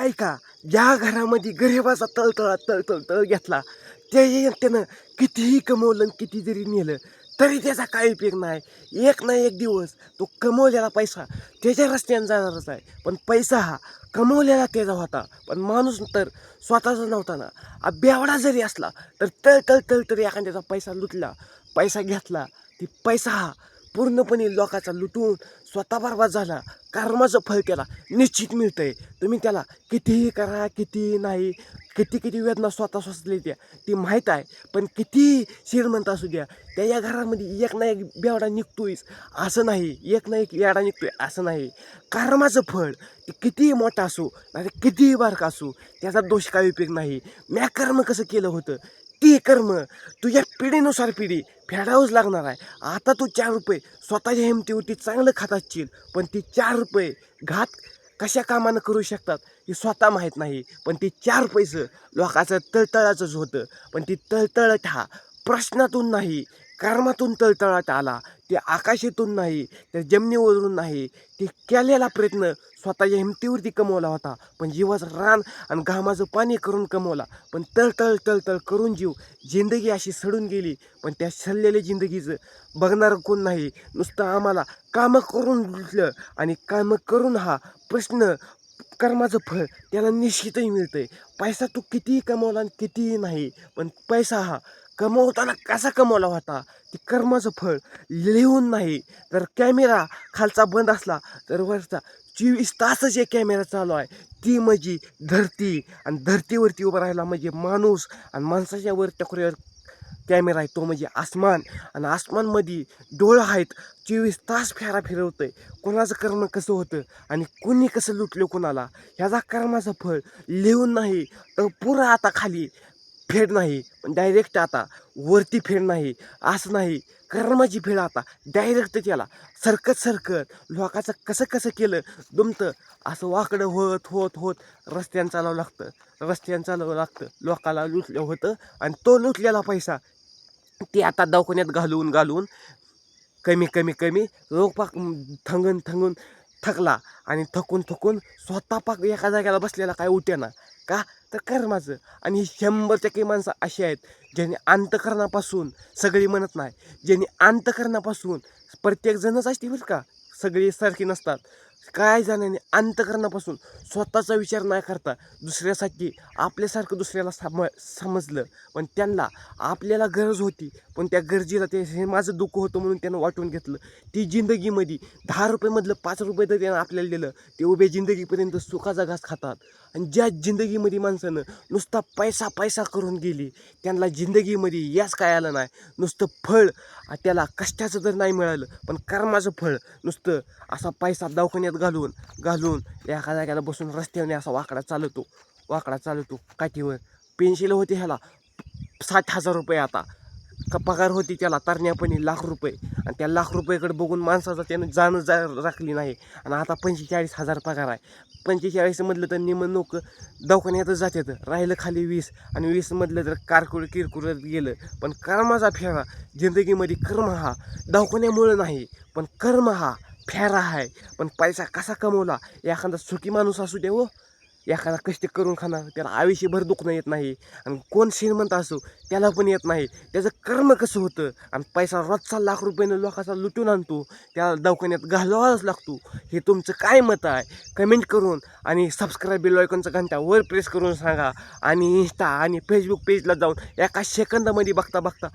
ऐका, ज्या घरामध्ये गरिबाचा तळतळ घेतला त्यानं कितीही कमवलं आणि किती जरी नेलं तरी त्याचा काही उपयोग नाही. एक ना एक दिवस तो कमवलेला पैसा त्याच्या रस्त्याने जाणारच आहे. पण पैसा हा कमवलेला त्याचा होता, पण माणूस तर स्वतःचा नव्हता ना. बेवडा जरी असला तर तरी एखाद्याचा पैसा लुटला, पैसा घेतला, ती पैसा हा पूर्णपणे लोकांचा लुटून स्वतः बरबाद झाला. कर्माचं फळ त्याला निश्चित मिळतंय. तुम्ही त्याला कितीही करा, कितीही नाही, किती वेदना स्वतः सोसली त्या ती माहीत आहे. पण कितीही श्रीमंत असू द्या, त्याच्या घरामध्ये एक ना एक बेवडा निघतोयच असं नाही, एक ना एक वेडा निघतोय असं नाही. कर्माचं फळ ते कितीही मोठा असो नाही कितीही बारका असो, त्याचा दोष काही उपयोग नाही. म्या कर्म कसं केलं होतं ती कर्म तुझ्या पिढीनुसार पिढी फेडावंच लागणार आहे. आता तू 4 रुपये स्वतःच्या हिमतीवरती चांगलं खात असशील, पण ती 4 रुपये घात कशा कामानं करू शकतात हे स्वतः माहीत नाही. पण ती 4 पैसे लोकांचं तळतळाचंच होतं. पण ती तळतळत हा प्रश्नातून नाही, कर्मातून तळतळाट आला. ते आकाशातून नाही, त्या जमिनीवरून नाही. ते केलेला प्रयत्न स्वतःच्या हिमतीवरती कमवला होता, पण जीवाचं रान आणि घामाचं पाणी करून कमवला. पण तळतळ करून जिंदगी अशी सडून गेली. पण त्या सडलेल्या जिंदगीचं बघणारं कोण नाही. नुसतं आम्हाला कामं करून लुटलं आणि कामं करून हा प्रश्न कर्माचं फळ त्याला निश्चितही मिळतंय. पैसा तू कितीही कमवला आणि कितीही नाही, पण पैसा हा कमवताना कसा कमवला होता ते कर्माचं फळ लिहून नाही. तर कॅमेरा खालचा बंद असला तर वरचा 24 तासच एक कॅमेरा चालू आहे. ती म्हणजे धरती, आणि धरतीवरती उभं राहिला म्हणजे माणूस, आणि माणसाच्या वर टकोरीवर कॅमेरा आहे तो म्हणजे आसमान, आणि आसमानमध्ये डोळं आहेत 24 तास फेरा फिरवतंय. कोणाचं कर्म कसं होतं आणि कुणी कसं लुटलं कोणाला ह्याचा कर्माचं फळ लिहून नाही. तर पुरं आता खाली फेड नाही, पण डायरेक्ट आता वरती फेड नाही असं नाही. कर्माची फेड आता डायरेक्ट त्याला सरकत लोकाचं कसं केलं दुमतं असं वाकडं होत रस्त्यानं चालावं लागतं. लोकाला लुटलं होतं, आणि तो लुटलेला पैसा ते आता दवाखान्यात घालून कमी रोग पाक थंगून थकला, आणि थकून स्वतः पाक एका जागेला बसलेला काय उठेना का, तर कर्माचं. आणि ही 100% माणसं अशी आहेत ज्यांनी अंतःकरणापासून, सगळी म्हणत नाही, ज्यांनी अंतःकरणापासून, प्रत्येकजणच असते बरं का, सगळी सारखी नसतात. काय जणांनी अंतःकरणापासून स्वतःचा विचार नाही करता दुसऱ्यासाठी आपल्यासारखं दुसऱ्याला समजलं, पण त्यांना आपल्याला गरज होती, पण त्या गरजेला ते हे माझं दुःख होतं म्हणून त्यानं वाटून घेतलं. ती जिंदगीमध्ये 10 रुपयेमधलं 5 रुपये तर त्यानं आपल्याला दिलं, ते उभ्या जिंदगीपर्यंत सुखाचा घास खातात. आणि ज्या जिंदगीमध्ये माणसानं नुसता पैसा करून गेली, त्यांना जिंदगीमध्ये याच काय आलं नाही. नुसतं फळ त्याला कष्टाचं तर नाही मिळालं, पण कर्माचं फळ नुसतं असा पैसा दवाखान्यात घालून एका जाग्याला बसून रस्त्याने असा वाकडा चालवतो काठीवर. पेन्शिल होती ह्याला 60,000 रुपये, आता पगार होती त्याला तरण्यापणी ₹1,00,000, आणि त्या ₹1,00,000कडे बघून माणसाचं त्यानं राखली नाही. आणि आता 45,000 पगार आहे. 45 मधलं तर निम्मं लोक दवाखान्यातच जातात, राहिलं खाली 20, आणि 20 मधलं तर किरकोळ गेलं. पण कर्माचा फेरा जिंदगीमध्ये, कर्म हा दवाखान्यामुळं नाही, पण कर्म हा फेरा आहे. पण पैसा कसा कमवला, एखादा सुखी माणूस असू दे हो, एखादा कष्ट करून खाणार त्याला आयुष्यभर दुखणं येत नाही. आणि कोण श्रीमंत असो त्याला पण येत नाही. त्याचं कर्म कसं होतं, आणि पैसा रोजचा ₹1,00,000 लोकांचा लुटून आणतो, त्याला दवाखान्यात घालवावाच लागतो. हे तुमचं काय मत आहे कमेंट करून, आणि सबस्क्राईब बेल आयकॉनचा घंटा वर प्रेस करून सांगा. आणि इंस्टा आणि फेसबुक पेजला जाऊन एका सेकंदामध्ये बघता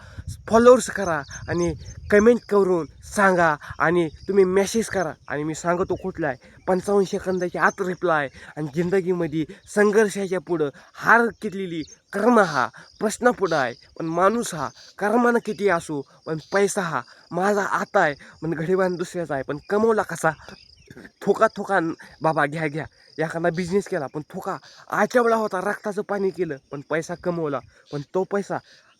फॉलोअर्स करा, आणि कमेंट करून सांगा, आणि तुम्ही मेसेज करा, आणि मी सांगतो कुठला आहे 55 सेकंदाच्या आत रिप्लाय. आणि जिंदगीमध्ये संघर्षाच्या पुढं हार कितलेली कर्म हा प्रश्न पुढं आहे. पण माणूस हा कर्मानं किती असो, पण पैसा हा माझा आता आहे, पण गरिबान दुसऱ्याचा आहे. पण कमवला कसा, थोका बाबा घ्या. एखादा बिझनेस केला पण थोका आठवडा होता, रक्ताचं पाणी केलं, पण पैसा कमवला. पण तो पैसा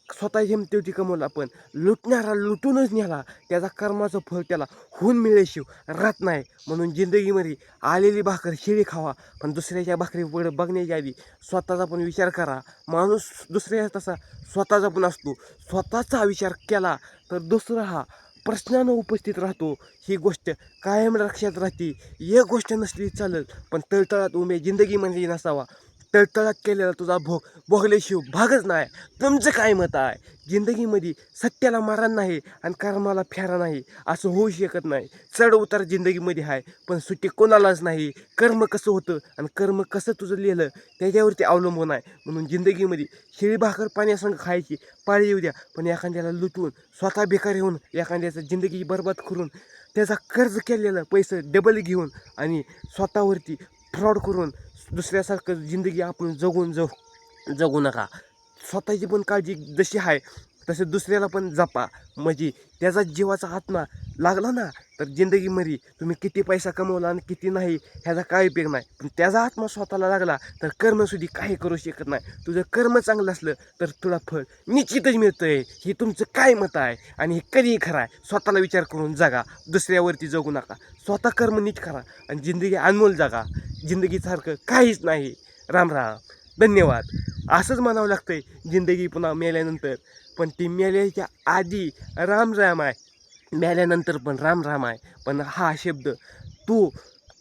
स्वतः हिमतीवरती कमवला, पण लुटणारा लुटूनच नेला. त्याचा कर्माचं फळ त्याला होऊन मिळल्याशिवाय राहत नाही. म्हणून जिंदगीमध्ये आलेली भाकर शिळी खावा, पण दुसऱ्याच्या भाकरी पुढे बघण्याच्या आधी स्वतःचा पण विचार करा. माणूस दुसऱ्या तसा स्वतःचा पण असतो. स्वतःचा विचार केला तर दुसरा हा प्रश्नानं उपस्थित राहतो, ही गोष्ट कायम लक्षात राहते. एक गोष्ट नसली चालत, पण तळतळात उमे जिंदगीमध्ये नसावा. तळतळात केलेला तुझा भोग भोगल्याशिवाय भागच नाही. तुमचं काय मत आहे? जिंदगीमध्ये सत्याला मरण नाही आणि कर्माला फेरा नाही, असं होऊ शकत नाही. चढ उतार जिंदगीमध्ये आहे, पण सुट्टी कोणालाच नाही. कर्म कसं होतं आणि कर्म कसं तुझं लिहिलं त्याच्यावरती अवलंबून आहे. म्हणून जिंदगीमध्ये शिळी भाकर पाण्यासंग खायची पाळी येऊ द्या, पण एखाद्याला लुटून स्वतः बेकार होऊन एखाद्याचं जिंदगी बरबाद करून त्याचा कर्ज केलेलं पैसे डबल घेऊन आणि स्वतःवरती फ्रॉड करून दुसऱ्यासारखं जिंदगी आपण जगू नका. स्वतःची पण काळजी जशी आहे तसं दुसऱ्याला पण जपा. म्हणजे त्याचा जीवाचा आत्मा लागला ना, तर जिंदगीमध्ये तुम्ही किती पैसा कमवला आणि किती नाही ह्याचा काय उपयोग नाही. पण त्याचा आत्मा स्वतःला लागला तर कर्मसुद्धा काही करू शकत नाही. तुझं कर्म चांगलं असलं तर तुला फळ निश्चितच मिळतंय. हे तुमचं काय मत आहे आणि हे कधीही खरं आहे. स्वतःला विचार करून जगा, दुसऱ्यावरती जगू नका. स्वतः कर्म नीट करा आणि जिंदगी अनमोल जगा. जिंदगीसारखं काहीच नाही. राम राम, धन्यवाद. असंच म्हणावं लागतंय जिंदगी पुन्हा मेल्यानंतर. पण ती मेल्याच्या आधी राम राम आहे, मेल्यानंतर पण राम राम आहे. पण हा शब्द तू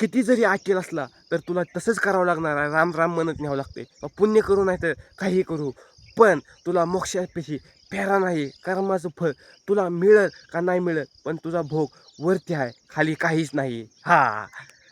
किती जरी ऐकेल असला तर तुला तसंच करावं लागणार आहे. राम राम म्हणत न्यावं लागते. पुण्य करू नाही तर काही करू, पण तुला मोक्षापेशी फेरा नाही. कर्माचं फळ तुला मिळेल का नाही मिळेल, पण तुझा भोग वरती आहे, खाली काहीच नाही. हा.